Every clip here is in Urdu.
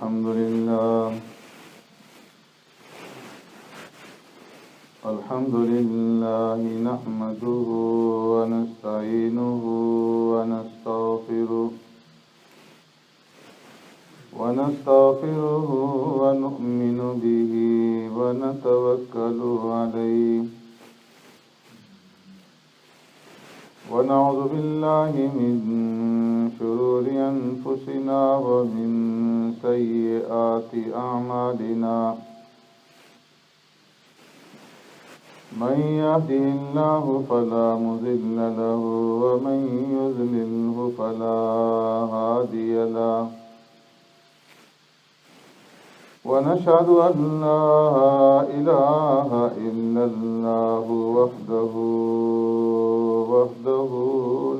الحمد لله نحمده ونستعينه ونستغفره ونؤمن به ونتوكل عليه ونعوذ بالله من شرور أنفسنا ومن سيئات أعمالنا من يهده الله فلا مضل له ومن يضلله فلا هادي له ونشهد أن لا إله إلا الله وحده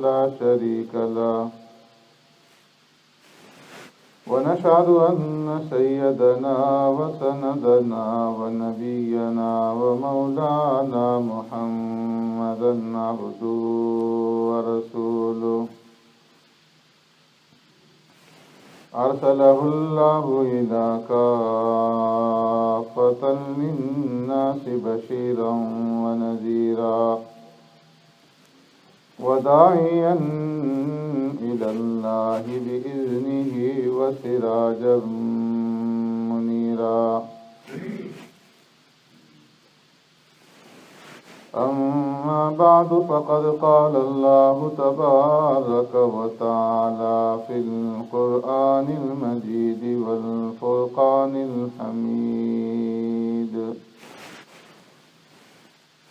لا شريك له ونشهد أن سيدنا وسندنا ونبينا ومولانا محمدا عبده ورسوله أرسله الله إلى كافة للناس بشيرا ونذيرا وداعيا إلى الله بإذنه وسراجا منيرا أما بعد فقد قال الله تبارك وتعالى في القرآن المجيد والفرقان الحميد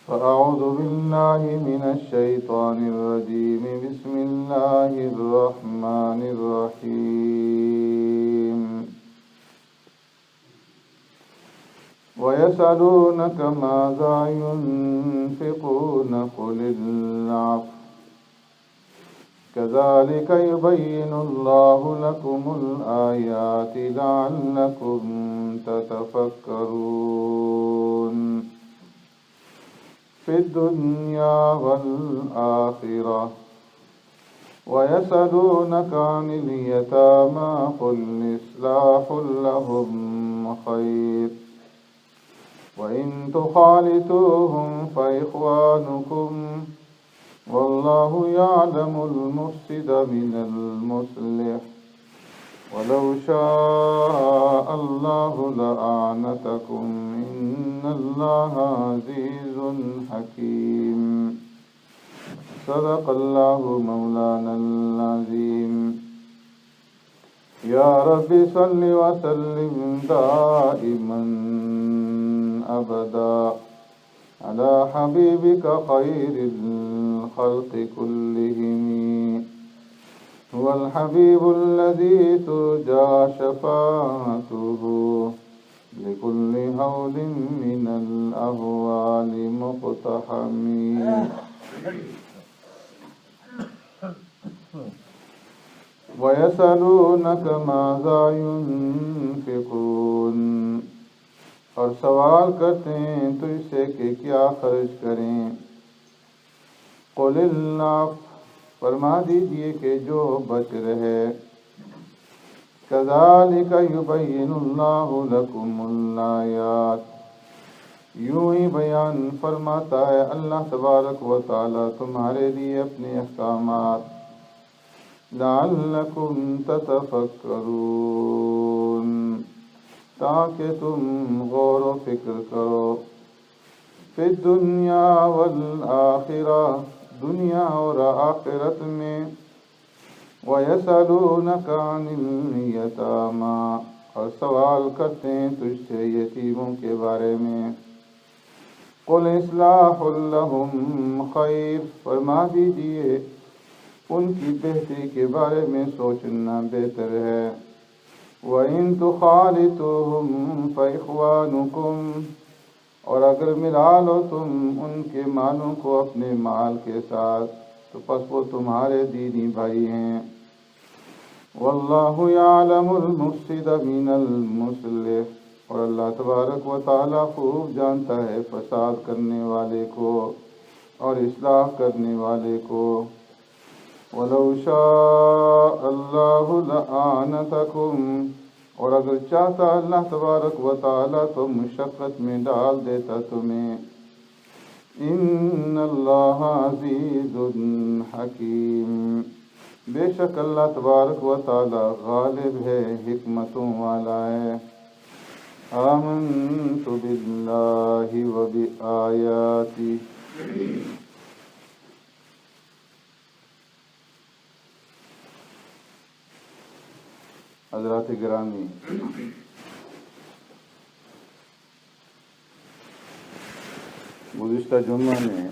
فأعوذ بالله من الشيطان الرجيم بسم الله الرحمن الرحيم ويسألونك ماذا ينفقون قل العفو كذلك يبين الله لكم الآيات لعلكم تتفكرون في الدنيا والآخرة ويسألونك عن اليتامى قل إصلاح لهم خير وإن تخالطوهم فإخوانكم والله يعلم المفسد من المصلح ولو شاء الله لأعنتكم إن الله عزيز حكيم صدق الله مولانا العظيم يا رب صل وسلم دائما أبدا على حبيبك خير الخلق كلهم هو الحبيب الذي ترجى شفاعته لكل هول من الأهوال مقتحم ويسألونك ماذا ينفقون اور سوال کرتے ہیں تجھ سے کہ کیا خرچ کریں قل العفو فرما دیجئے کہ جو بچ رہے كذلك يبين الله لكم الآيات یوں ہی بیان فرماتا ہے اللہ تبارک و تعالی تمہارے لیے اپنے احکامات لعلكم تتفکرون تاکہ تم غور و فکر کرو فی الدنیا والآخرہ دنیا اور آخرت میں وَيَسْأَلُونَكَ عَنِ الْيَتَامَى اور سوال کرتے ہیں تجھ سے یتیموں کے بارے میں قُلْ إِصْلَاحٌ لَهُمْ خَيْرٌ فرما دیجئے ان کی بہتری کے بارے میں سوچنا بہتر ہے وَإِن تُخَالِطُوهُمْ فَإِخْوَانُكُمْ اور اگر ملا لو تم ان کے مالوں کو اپنے مال کے ساتھ تو پس وہ تمہارے دینی بھائی ہیں واللہ یعلم المفسد من المصلح اور اللہ تبارک و تعالی خوب جانتا ہے فساد کرنے والے کو اور اصلاح کرنے والے کو وَلَوْ شَاءَ اللَّهُ لَأَعْنَتَكُمْ اور اگر چاہتا اللہ تبارک و تعالیٰ تو مشقت میں ڈال دیتا تمہیں۔ ان اللہ عزیز حکیم، بے شک اللہ تبارک و تعالیٰ غالب ہے، حکمتوں والا ہے۔ آمنت باللہ و بآیاتی، حضرات گرامی، گزشتہ جمعہ میں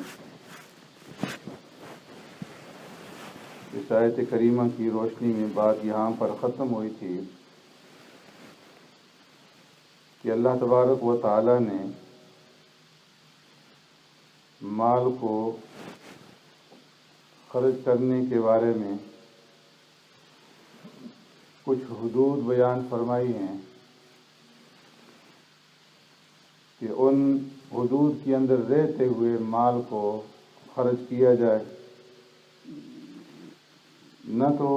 اس آیت کریمہ کی روشنی میں بات یہاں پر ختم ہوئی تھی کہ اللہ تبارک و تعالیٰ نے مال کو خرچ کرنے کے بارے میں کچھ حدود بیان فرمائی ہیں کہ ان حدود کے اندر رہتے ہوئے مال کو خرچ کیا جائے، نہ تو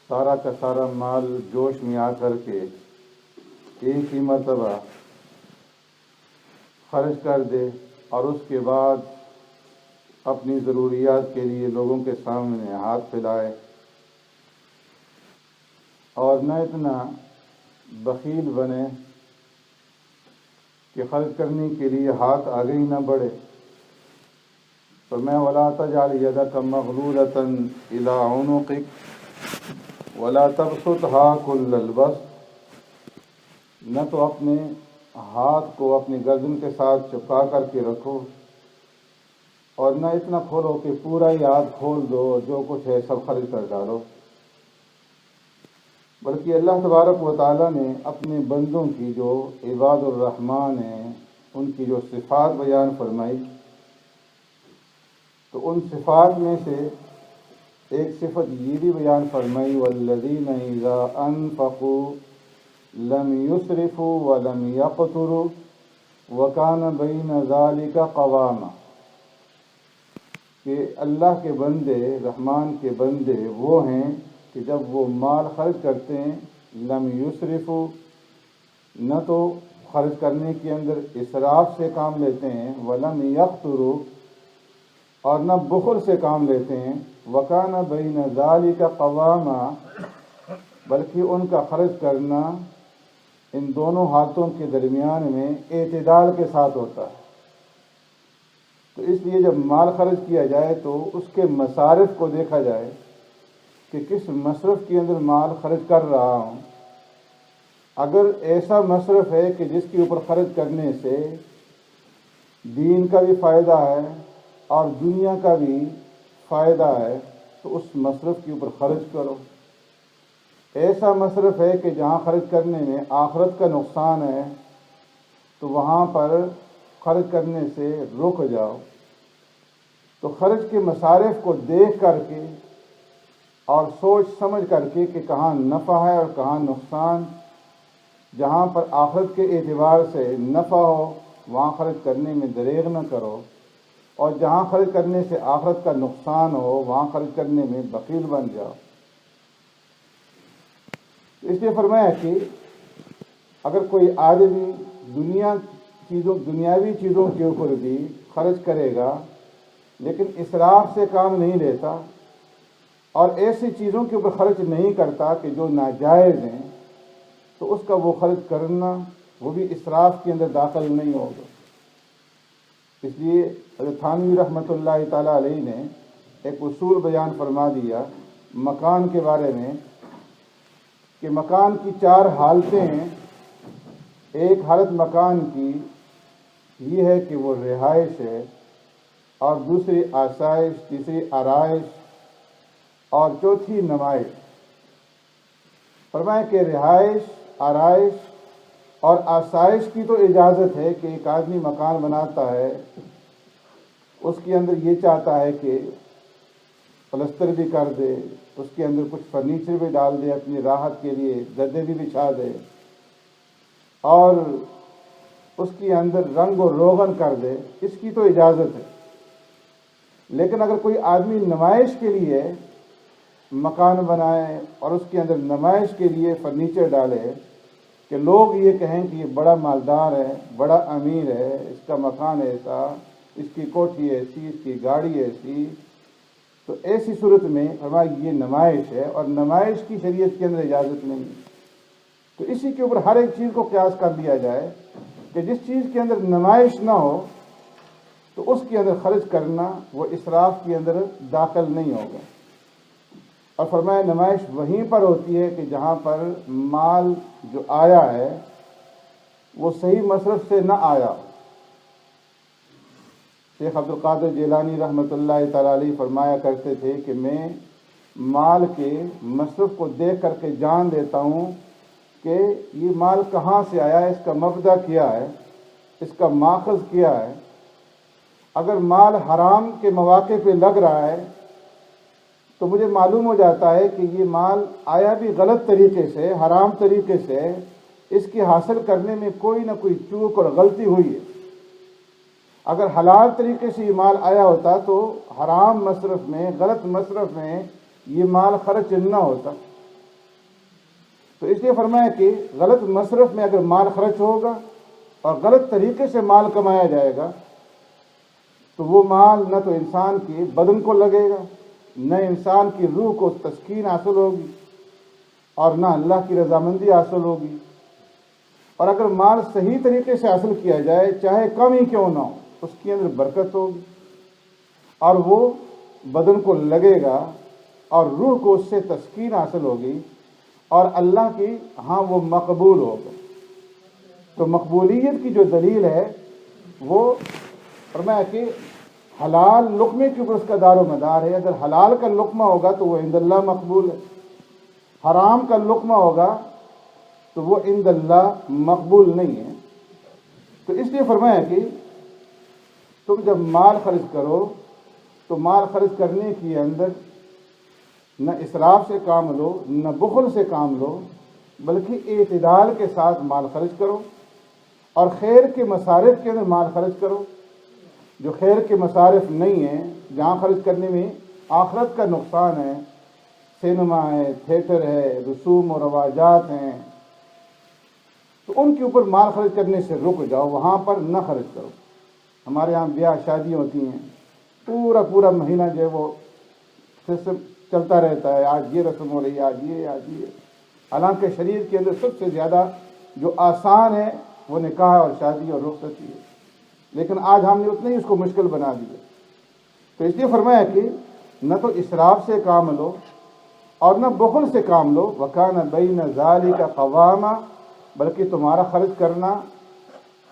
سارا کا سارا مال جوش میں آ کر کے ایک ہی مرتبہ خرچ کر دے اور اس کے بعد اپنی ضروریات کے لیے لوگوں کے سامنے ہاتھ پھیلائے، اور نہ اتنا بخیل بنے کہ خرچ کرنے کے لیے ہاتھ آگے ہی نہ بڑھے۔ تو میں وَلَا تَجْعَلْ يَدَكَ مَغْلُولَةً إِلَىٰ عُنُقِكَ وَلَا تَبْسُطْهَا كُلَّ الْبَسْطِ، نہ تو اپنے ہاتھ کو اپنی گردن کے ساتھ چپکا کر کے رکھو اور نہ اتنا کھولو کہ پورا ہی ہاتھ کھول دو، جو کچھ ہے سب خرچ کر ڈالو، بلکہ اللہ تبارک و تعالیٰ نے اپنے بندوں کی جو عباد الرحمن ہیں ان کی جو صفات بیان فرمائی، تو ان صفات میں سے ایک صفت یہ بھی بیان فرمائی والذین اذا انفقوا لم یسرفوا ولم یقتروا وکان بین ذلک قواما، کہ اللہ کے بندے، رحمان کے بندے وہ ہیں کہ جب وہ مال خرچ کرتے ہیں لم یسرفوا، نہ تو خرچ کرنے کے اندر اسراف سے کام لیتے ہیں، ولم یقتروا، اور نہ بخل سے کام لیتے ہیں، وکان بین ذالک قواما، بلکہ ان کا خرچ کرنا ان دونوں ہاتھوں کے درمیان میں اعتدال کے ساتھ ہوتا ہے۔ تو اس لیے جب مال خرچ کیا جائے تو اس کے مصارف کو دیکھا جائے کہ کس مصرف کے اندر مال خرچ کر رہا ہوں۔ اگر ایسا مصرف ہے کہ جس کے اوپر خرچ کرنے سے دین کا بھی فائدہ ہے اور دنیا کا بھی فائدہ ہے تو اس مصرف کے اوپر خرچ کرو۔ ایسا مصرف ہے کہ جہاں خرچ کرنے میں آخرت کا نقصان ہے تو وہاں پر خرچ کرنے سے رک جاؤ۔ تو خرچ کے مصارف کو دیکھ کر کے اور سوچ سمجھ کر کے کہ کہاں نفع ہے اور کہاں نقصان، جہاں پر آخرت کے اعتبار سے نفع ہو وہاں خرچ کرنے میں دریغ نہ کرو، اور جہاں خرچ کرنے سے آخرت کا نقصان ہو وہاں خرچ کرنے میں بخیل بن جاؤ۔ اس لیے فرمایا کہ اگر کوئی آدمی دنیاوی چیزوں کے اوپر بھی خرچ کرے گا لیکن اسراف سے کام نہیں لیتا اور ایسی چیزوں کے اوپر خرچ نہیں کرتا کہ جو ناجائز ہیں، تو اس کا وہ خرچ کرنا وہ بھی اسراف کے اندر داخل نہیں ہوگا۔ اس لیے حضرت تھانوی رحمۃ اللہ تعالیٰ علیہ نے ایک اصول بیان فرما دیا مکان کے بارے میں کہ مکان کی 4 حالتیں ہیں۔ ایک حالت مکان کی یہ ہے کہ وہ رہائش ہے، اور دوسری آسائش، تیسری آرائش اور چوتھی نمائش۔ فرمایا کہ رہائش، آرائش اور آسائش کی تو اجازت ہے کہ ایک آدمی مکان بناتا ہے، اس کے اندر یہ چاہتا ہے کہ پلستر بھی کر دے، اس کے اندر کچھ فرنیچر بھی ڈال دے، اپنی راحت کے لیے گدے بھی بچھا دے اور اس کے اندر رنگ و روغن کر دے، اس کی تو اجازت ہے۔ لیکن اگر کوئی آدمی نمائش کے لیے مکان بنائے اور اس کے اندر نمائش کے لیے فرنیچر ڈالے کہ لوگ یہ کہیں کہ یہ بڑا مالدار ہے، بڑا امیر ہے، اس کا مکان ایسا، اس کی کوٹھی ایسی، اس کی گاڑی ایسی، تو ایسی صورت میں فرمایا یہ نمائش ہے، اور نمائش کی شریعت کے اندر اجازت نہیں ہے۔ تو اسی کے اوپر ہر ایک چیز کو قیاس کر لیا جائے کہ جس چیز کے اندر نمائش نہ ہو تو اس کے اندر خرچ کرنا وہ اسراف کے اندر داخل نہیں ہوگا۔ اور فرمایا نمائش وہیں پر ہوتی ہے کہ جہاں پر مال جو آیا ہے وہ صحیح مصرف سے نہ آیا۔ شیخ عبد القادر جیلانی رحمۃ اللہ تعالی علیہ فرمایا کرتے تھے کہ میں مال کے مصرف کو دیکھ کر کے جان لیتا ہوں کہ یہ مال کہاں سے آیا ہے، اس کا مبدا کیا ہے، اس کا ماخذ کیا ہے۔ اگر مال حرام کے مواقع پہ لگ رہا ہے تو مجھے معلوم ہو جاتا ہے کہ یہ مال آیا بھی غلط طریقے سے، حرام طریقے سے، اس کے حاصل کرنے میں کوئی نہ کوئی چوک اور غلطی ہوئی ہے۔ اگر حلال طریقے سے یہ مال آیا ہوتا تو حرام مصرف میں، غلط مصرف میں یہ مال خرچ نہ ہوتا۔ تو اس لیے فرمایا کہ غلط مصرف میں اگر مال خرچ ہوگا اور غلط طریقے سے مال کمایا جائے گا تو وہ مال نہ تو انسان کے بدن کو لگے گا، نہ انسان کی روح کو تسکین حاصل ہوگی، اور نہ اللہ کی رضامندی حاصل ہوگی۔ اور اگر مال صحیح طریقے سے حاصل کیا جائے، چاہے کم ہی کیوں نہ ہو، اس کے اندر برکت ہوگی، اور وہ بدن کو لگے گا، اور روح کو اس سے تسکین حاصل ہوگی، اور اللہ کی ہاں وہ مقبول ہوگا۔ تو مقبولیت کی جو دلیل ہے وہ فرمایا کہ حلال لقمے کے اوپر اس کا دار و مدار ہے۔ اگر حلال کا لقمہ ہوگا تو وہ عند اللہ مقبول ہے، حرام کا لقمہ ہوگا تو وہ عند اللہ مقبول نہیں ہے۔ تو اس لیے فرمایا کہ تم جب مال خرچ کرو تو مال خرچ کرنے کے اندر نہ اسراف سے کام لو، نہ بخل سے کام لو، بلکہ اعتدال کے ساتھ مال خرچ کرو، اور خیر کے مصارف کے اندر مال خرچ کرو۔ جو خیر کے مصارف نہیں ہیں، جہاں خرچ کرنے میں آخرت کا نقصان ہے، سینما ہے، تھیٹر ہے، رسوم و رواجات ہیں، تو ان کے اوپر مال خرچ کرنے سے رک جاؤ، وہاں پر نہ خرچ کرو۔ ہمارے ہاں بیاہ شادیاں ہوتی ہیں، پورا مہینہ جو ہے وہ سسٹم چلتا رہتا ہے، آج یہ رسم ہو رہی ہے، آج یہ۔ حالانکہ شریعت کے اندر سب سے زیادہ جو آسان ہے وہ نکاح اور شادی اور رخصتی ہے، لیکن آج ہم نے اتنا ہی اس کو مشکل بنا دیا۔ تو اس لیے فرمایا کہ نہ تو اسراف سے کام لو اور نہ بخل سے کام لو، وَكَانَ بَيْنَ ذَلِكَ قَوَامًا، بلکہ تمہارا خرچ کرنا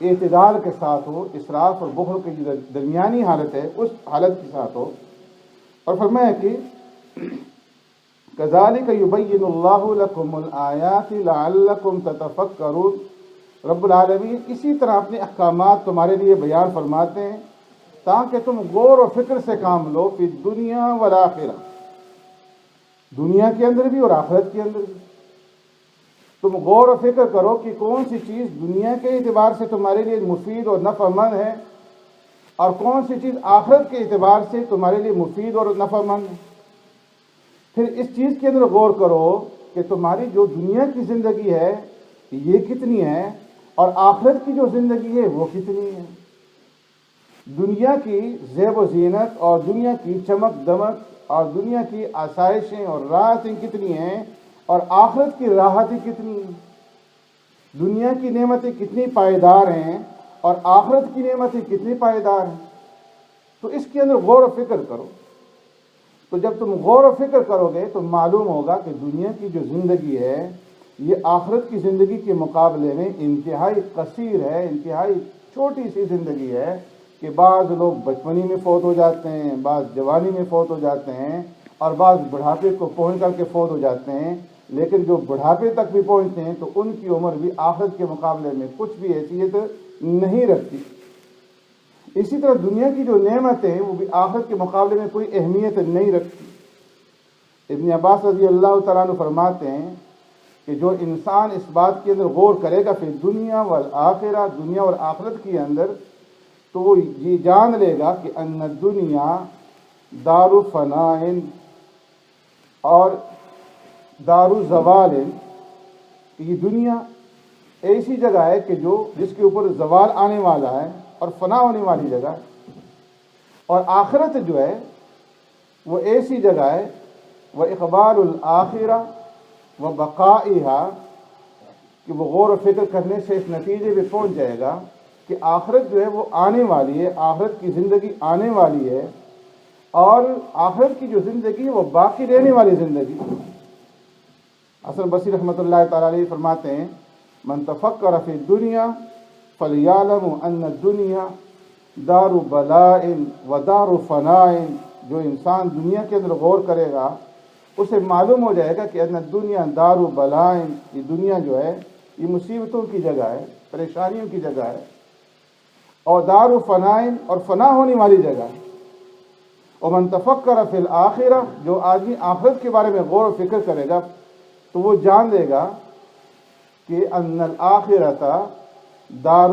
اعتدال کے ساتھ ہو، اسراف اور بخل کی جو درمیانی حالت ہے اس حالت کے ساتھ ہو۔ اور فرمایا کہ كَذَلِكَ يُبَيِّنُ اللَّهُ لَكُمُ الْآيَاتِ لَعَلَّكُمْ تَتَفَكَّرُونَ، رب العالمین اسی طرح اپنے احکامات تمہارے لیے بیان فرماتے ہیں تاکہ تم غور و فکر سے کام لو، فی الدنیا والآخرہ، دنیا کے اندر بھی اور آخرت کے اندر بھی۔ تم غور و فکر کرو کہ کون سی چیز دنیا کے اعتبار سے تمہارے لیے مفید اور نفع مند ہے، اور کون سی چیز آخرت کے اعتبار سے تمہارے لیے مفید اور نفع مند ہے۔ پھر اس چیز کے اندر غور کرو کہ تمہاری جو دنیا کی زندگی ہے یہ کتنی ہے، اور آخرت کی جو زندگی ہے وہ کتنی ہے۔ دنیا کی زیب و زینت اور دنیا کی چمک دمک اور دنیا کی آسائشیں اور راحتیں کتنی ہیں، اور آخرت کی راحتیں کتنی ہیں۔ دنیا کی نعمتیں کتنی پائیدار ہیں اور آخرت کی نعمتیں کتنی پائیدار ہیں۔ تو اس کے اندر غور و فکر کرو۔ تو جب تم غور و فکر کرو گے تو معلوم ہوگا کہ دنیا کی جو زندگی ہے یہ آخرت کی زندگی کے مقابلے میں انتہائی قصیر ہے، انتہائی چھوٹی سی زندگی ہے، کہ بعض لوگ بچپنی میں فوت ہو جاتے ہیں، بعض جوانی میں فوت ہو جاتے ہیں، اور بعض بڑھاپے کو پہنچ کر کے فوت ہو جاتے ہیں۔ لیکن جو بڑھاپے تک بھی پہنچتے ہیں تو ان کی عمر بھی آخرت کے مقابلے میں کچھ بھی حیثیت نہیں رکھتی۔ اسی طرح دنیا کی جو نعمتیں ہیں وہ بھی آخرت کے مقابلے میں کوئی اہمیت نہیں رکھتی۔ ابن عباس رضی اللہ تعالیٰ عنہ فرماتے ہیں کہ جو انسان اس بات کے اندر غور کرے گا پھر دنیا والآخرہ، دنیا اور آخرت کے اندر، تو وہ یہ جان لے گا کہ ان الدنیا دار فناء اور دار زوال، کہ یہ دنیا ایسی جگہ ہے کہ جس کے اوپر زوال آنے والا ہے اور فنا ہونے والی جگہ ہے، اور آخرت جو ہے وہ ایسی جگہ ہے، وہ اقبال الآخرہ و بقائہا، کہ وہ غور و فکر کرنے سے اس نتیجے پہ پہنچ جائے گا کہ آخرت جو ہے وہ آنے والی ہے، آخرت کی زندگی آنے والی ہے، اور آخرت کی جو زندگی ہے وہ باقی رہنے والی زندگی۔ حسن بصری رحمۃ اللہ تعالیٰ علیہ فرماتے ہیں، من تفکر فی الدنیا فلیعلم ان الدنیا دار بلاء و دار فناء، جو انسان دنیا کے اندر غور کرے گا اسے معلوم ہو جائے گا کہ ان الدنیا دار بلاء، یہ دنیا جو ہے یہ مصیبتوں کی جگہ ہے، پریشانیوں کی جگہ ہے، اور دار فناء، اور فنا ہونے والی جگہ ہے۔ ومن تفکر فی الآخرہ، جو آدمی آخرت کے بارے میں غور و فکر کرے گا تو وہ جان لے گا کہ ان الآخرۃ دار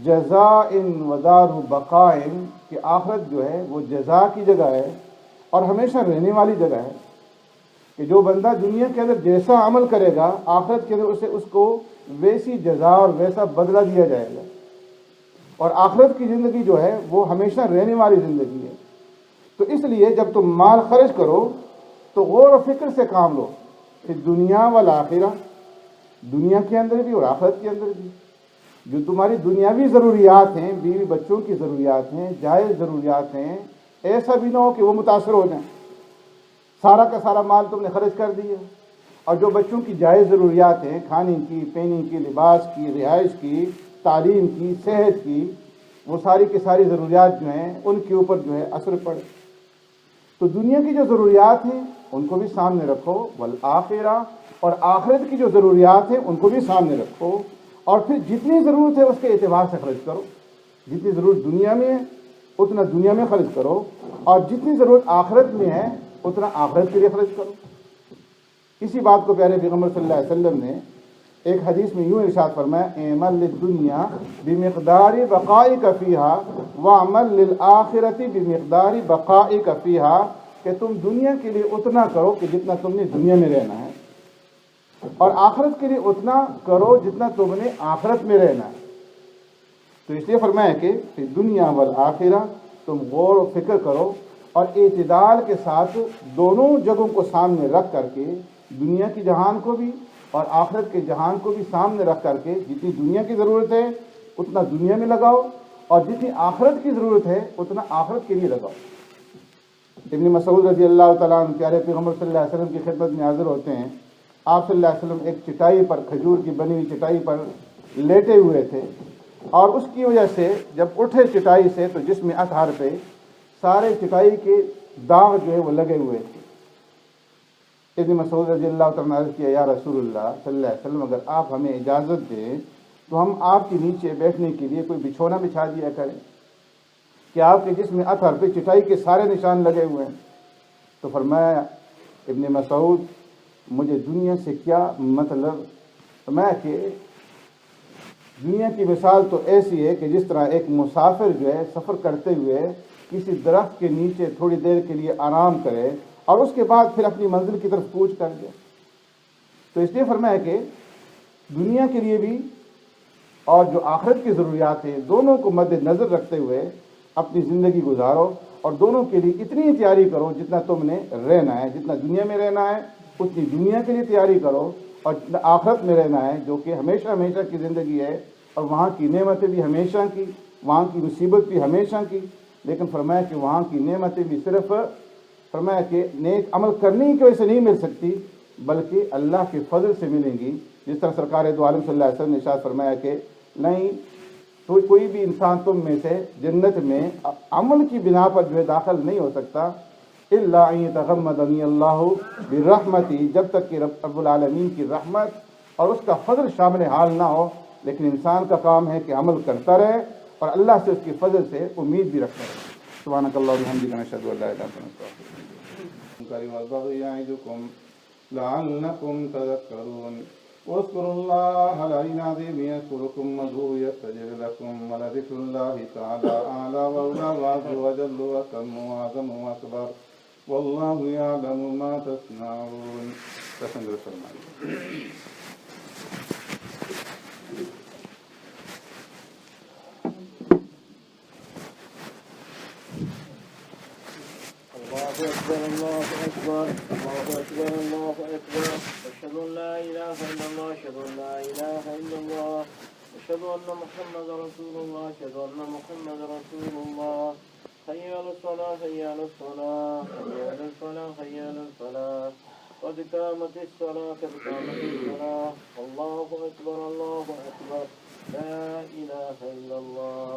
جزاء و دار بقاء، کہ آخرت جو ہے وہ جزا کی جگہ ہے اور ہمیشہ رہنے والی جگہ ہے، کہ جو بندہ دنیا کے اندر جیسا عمل کرے گا آخرت کے اندر اس کو ویسی جزا اور ویسا بدلہ دیا جائے گا، اور آخرت کی زندگی جو ہے وہ ہمیشہ رہنے والی زندگی ہے۔ تو اس لیے جب تم مال خرچ کرو تو غور و فکر سے کام لو، کہ دنیا والآخرہ، دنیا کے اندر بھی اور آخرت کے اندر بھی، جو تمہاری دنیاوی ضروریات ہیں، بیوی بچوں کی ضروریات ہیں، جائز ضروریات ہیں، ایسا بھی نہ ہو کہ وہ متاثر ہو جائیں، سارا کا سارا مال تم نے خرچ کر دیا، اور جو بچوں کی جائز ضروریات ہیں، کھانے کی، پینے کی، لباس کی، رہائش کی، تعلیم کی، صحت کی، وہ ساری کی ساری ضروریات جو ہیں ان کے اوپر جو ہے اثر پڑے۔ تو دنیا کی جو ضروریات ہیں ان کو بھی سامنے رکھو، والآخرہ، اور آخرت کی جو ضروریات ہیں ان کو بھی سامنے رکھو، اور پھر جتنی ضرورت ہے اس کے اعتبار سے خرچ کرو، جتنی ضرورت دنیا میں ہے اتنا دنیا میں خرچ کرو، اور جتنی ضرورت آخرت میں ہے اتنا آخرت کے لیے خرچ کرو۔ اسی بات کو پیارے پیغمبر صلی اللہ علیہ وسلم نے ایک حدیث میں یوں ارشاد فرمایا، اعمل للدنیا بمقدار بقائک فیہا واعمل للآخرۃ بمقدار بقائک فیہا، کہ تم دنیا کے لیے اتنا کرو کہ جتنا تم نے دنیا میں رہنا ہے، اور آخرت کے لیے اتنا کرو جتنا تم نے آخرت میں رہنا ہے۔ تو اس لیے فرمایا کہ فی دنیا والآخرہ، تم غور و فکر کرو اور اعتدال کے ساتھ دونوں جگہوں کو سامنے رکھ کر کے، دنیا کی جہان کو بھی اور آخرت کے جہان کو بھی سامنے رکھ کر کے، جتنی دنیا کی ضرورت ہے اتنا دنیا میں لگاؤ، اور جتنی آخرت کی ضرورت ہے اتنا آخرت کے لیے لگاؤ۔ ابن مسعود رضی اللہ تعالیٰ عنہ پیارے پیغمبر صلی اللہ علیہ وسلم کی خدمت میں حاضر ہوتے ہیں۔ آپ صلی اللہ علیہ وسلم ایک چٹائی پر، کھجور کی بنی ہوئی چٹائی پر لیٹے ہوئے تھے، اور اس کی وجہ سے جب اٹھے چٹائی سے تو جسم اطہر پہ سارے چٹائی کے داغ جو ہے وہ لگے ہوئے تھے۔ ابن مسعود رضی اللہ تعالیٰ نے عرض کیا، یا رسول اللہ صلی اللہ علیہ وسلم، اگر آپ ہمیں اجازت دیں تو ہم آپ کے نیچے بیٹھنے کے لیے کوئی بچھونا بچھا دیا کریں، کہ آپ کے جسم اطہر پہ چٹائی کے سارے نشان لگے ہوئے ہیں۔ تو فرمایا ابن مسعود، مجھے دنیا سے کیا مطلب؟ فرمایا کہ دنیا کی مثال تو ایسی ہے کہ جس طرح ایک مسافر جو ہے سفر کرتے ہوئے کسی درخت کے نیچے تھوڑی دیر کے لیے آرام کرے اور اس کے بعد پھر اپنی منزل کی طرف کوچ کر دے۔ تو اس لیے فرمایا کہ دنیا کے لیے بھی اور جو آخرت کی ضروریات ہیں دونوں کو مد نظر رکھتے ہوئے اپنی زندگی گزارو، اور دونوں کے لیے اتنی تیاری کرو جتنا تم نے رہنا ہے، جتنا دنیا میں رہنا ہے اتنی دنیا کے لیے تیاری کرو، اور جتنا آخرت میں رہنا ہے جو کہ ہمیشہ ہمیشہ کی زندگی ہے، اور وہاں کی نعمتیں بھی ہمیشہ کی، وہاں کی مصیبت بھی ہمیشہ کی، لیکن فرمایا کہ وہاں کی نعمتیں بھی صرف فرمایا کہ نیک عمل کرنے کی وجہ سے نہیں مل سکتی بلکہ اللہ کے فضل سے ملیں گی۔ جس طرح سرکار دو عالم صلی اللہ علیہ وسلم نے ارشاد فرمایا کہ نہیں تو کوئی بھی انسان تم میں سے جنت میں عمل کی بنا پر جو ہے داخل نہیں ہو سکتا، الا ان یتغمدنی اللہ برحمتی، جب تک کہ رب العالمین کی رحمت اور اس کا فضل شامل حال نہ ہو۔ لیکن انسان کا کام ہے کہ عمل کرتا رہے اور اللہ سے اس کی فضل سے امید بھی رکھتا رہے۔ سبحانک اللہم وبحمدک، نشہد ان لا الہ الا انت، نستغفرک والبغي يعظكم لعلكم تذكرون واذكروا الله العلي العظيم يذكركم وادعوه يستجب لكم ولذكر الله تعالى أعلى وأولى وعز وجل وأتم وأعظم وأكبر والله يعلم ما تصنعون. أكبر الله أكبر الله أكبر الله أكبر أشهد أن لا إله إلا الله أشهد أن لا إله إلا الله أشهد أن محمد رسول الله أشهد أن محمد رسول الله حي على الصلاة حي على الصلاة حي على الفلاح حي على الفلاح قد قامت الصلاة قد قامت الصلاة الله أكبر الله أكبر لا إله إلا الله.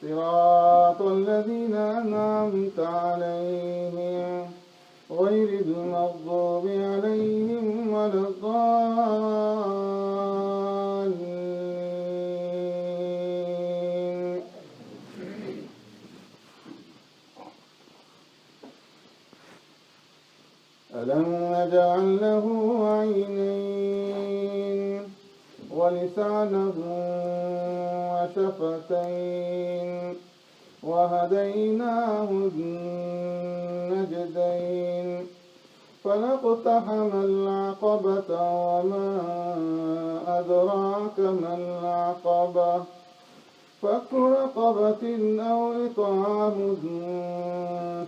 صراط الذين أنعمت عليهم غير المغضوب عليهم ولا الضالين. ألم نجعل له عينين ولسانا وشفتين وهديناه النجدين فلاقتحم العقبة وما أدراك ما العقبة فك رقبة أو إطعام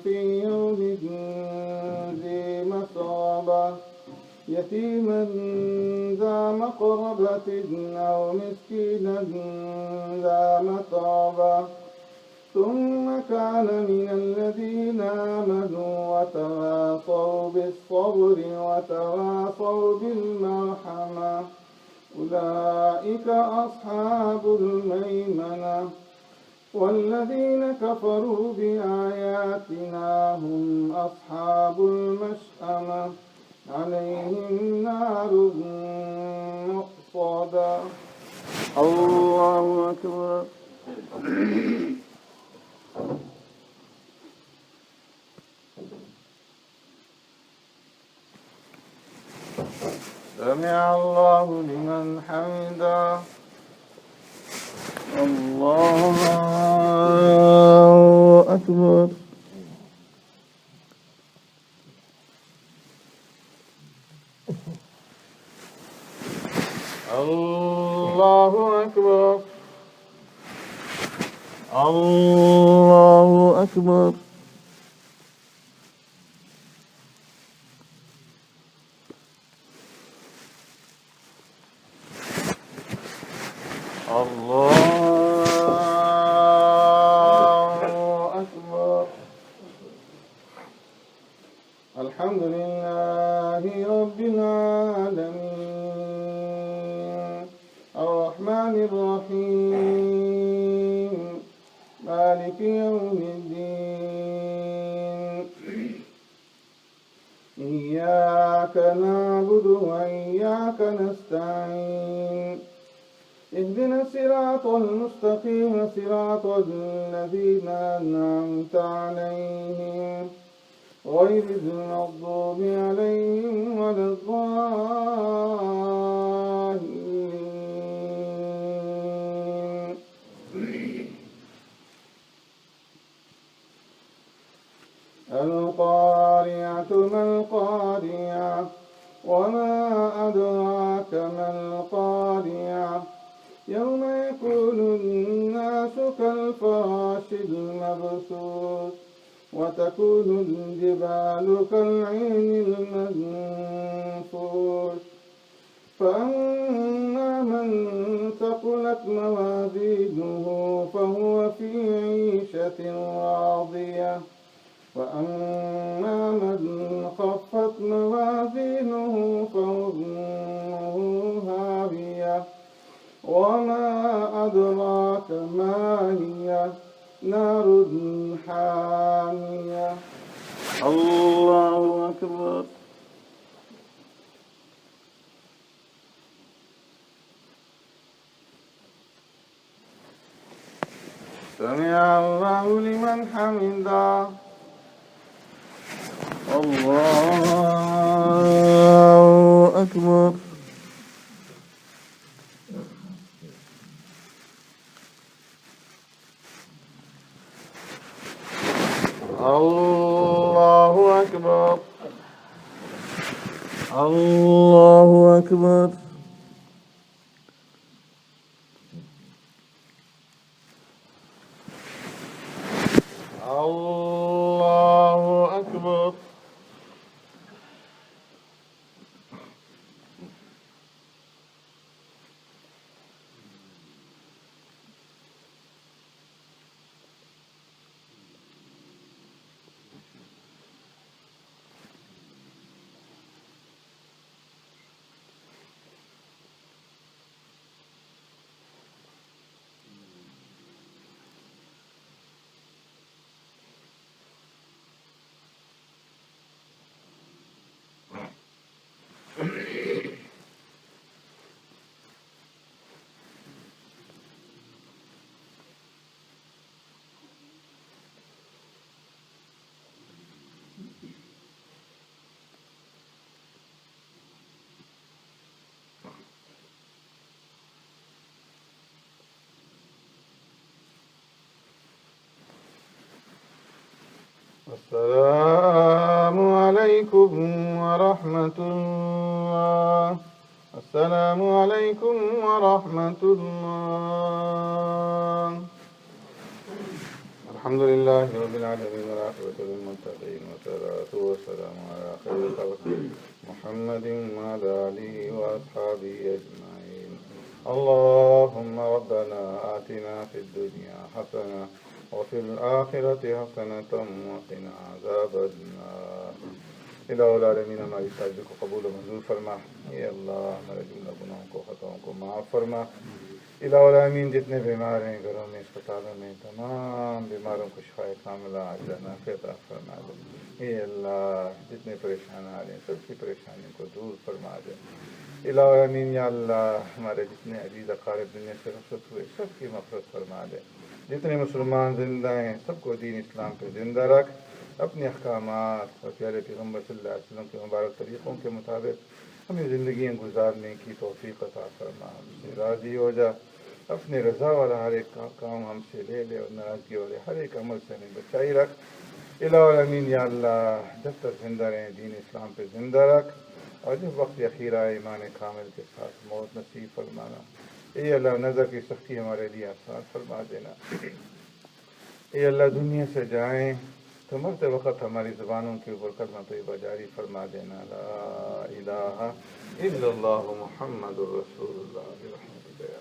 في يوم ذي مسغبة يتيما ذا مقربة أو مسكينا ذا متربة ثم كان من الذين آمنوا وتواصوا بالصبر وتواصوا بالمرحمة أولئك أصحاب الميمنة والذين كفروا بآياتنا هم أصحاب المشأمة عليهم نار مؤصدة. الله أكبر. سمع الله لمن حمده. الله أكبر. الله أكبر. الله أكبر. الله أكبر. الحمد لله رب العالمين الرحمن الرحيم مالك يوم الدين إياك نعبد وإياك نستعين اهدنا الصراط المستقيم صراط الذين أنعمت عليهم غير المغضوب عليهم ولا الضالين. القارعة ما القارعة وما أدراك ما القارعة يوم يكون الناس كالفراش المبثوث وتكون الجبال كالعين المنفوش فأما من ثقلت موازينه فهو في عيشة راضية وأما من خفت موازينه فأمه هاوية الله أكبر. سمع الله لمن حمده. الله أكبر. الله أكبر. الله أكبر. الله أكبر. السلام عليكم ورحمة الله. السلام عليكم ورحمة الله. الحمد لله رب العالمين والعاقبة للمتقين والصلاة والسلام على خير خلق محمد وعلى آله وأصحابه أجمعين. اللهم ربنا آتنا في الدنيا حسنة وفي الآخرة حسنة وقنا عذاب النار. الہ العالمین ہماری ساجد کو قبول و منظور فرما. اے اللہ ہمارے جملہ گناہوں کو خطاؤں کو معاف فرما. الہ العالمین جتنے بیمار ہیں گھروں میں اسپتالوں میں تمام بیماروں کو شفائے کاملہ عاجلہ نافع عطا فرما دے. اے اللہ جتنے پریشان آ رہے ہیں سب کی پریشانیوں کو دور فرما دے. الہ العالمین یا اللہ ہمارے جتنے عزیز اقارب دنیا سے رخصت ہوئے سب کی مغفرت فرما دے. جتنے مسلمان زندہ ہیں سب کو دین اسلام پہ زندہ رکھ. اپنے احکامات اور پیارے پیغمبر صلی اللہ علیہ وسلم کے مبارک طریقوں کے مطابق ہمیں زندگیاں گزارنے کی توفیق عطا فرما. ہم سے راضی ہو جا. اپنے رضا والا ہر ایک کام ہم سے لے لے اور ناراضگی والے ہر ایک عمل سے ہمیں بچائی رکھ. الہ العالمین یا اللہ جب تک زندہ رہیں دین اسلام پہ زندہ رکھ اور جب وقت اخیر آئے ایمان کامل کے ساتھ موت نصیب فرمانا. اے اللہ نظر کی سختی ہمارے لیے آسان فرما دینا. اے اللہ دنیا سے جائیں تو مرتے وقت ہماری زبانوں کے اوپر کلمہ طیبہ جاری فرما دینا. لا الہ الا اللہ محمد الرسول اللہ برحمتک یا